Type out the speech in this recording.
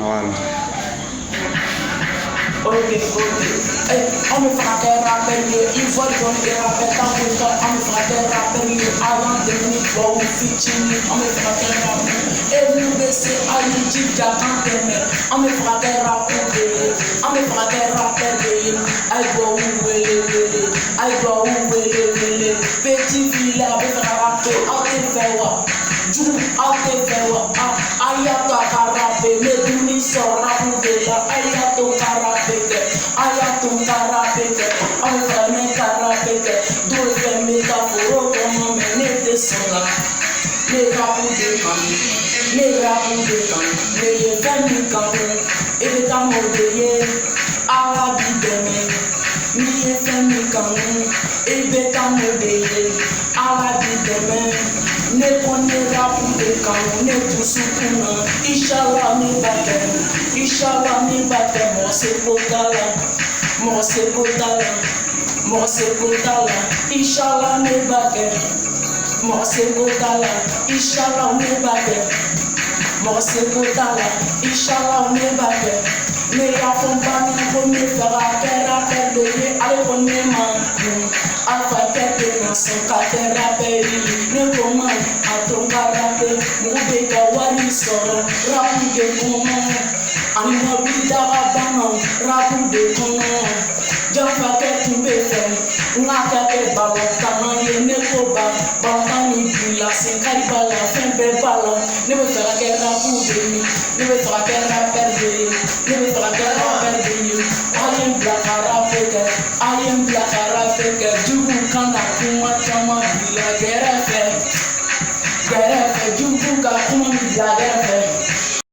Ok. Hey, on me fera qu'un rappel, il faut donner un rappel, tant que on me fera qu'un rappel, avant de venir voir ou fitini, on me fera qu'un rappel. Et nous baisser à l'outil d'avant demain, on me fera qu'un rappel, on me fera qu'un rappel, aïe, go où aïe, go où petit village, on me fera rappel, on te fait voir. Du ate fewa ayato karape me duni sora pudela ayato karape avane karape do fe metaforo como menete sala le rapu de kan le ye femi kan e ta mo de ye arabi deme ni ye femi kan e ta mo de ye arabi deme ne connaîtra plus de quand ne tout soukuna Inch'Allah ni bate mo se potala Inch'Allah ni bate mo se potala Inch'Allah ni bate mo se potala Inch'Allah ni bate ne ya font pas ni comme faire à faire appel de lui allez on me man alpha tête dans son caractère rappel ne comment à ton caractère moube kawari soro rapu de comment animo bidara bana rapu de comment jafa ke tumbe fe ngaka ke baba kana ye ne ko ba ni bila sen kari bala fen be bala ne be fera ke rapu de ni ne be fera ke rappel de ne be fera ke rappel de you I am black Africa, Jubu Kanda Kuma Chama Bila Gerefe, Jubu Kakuma Bila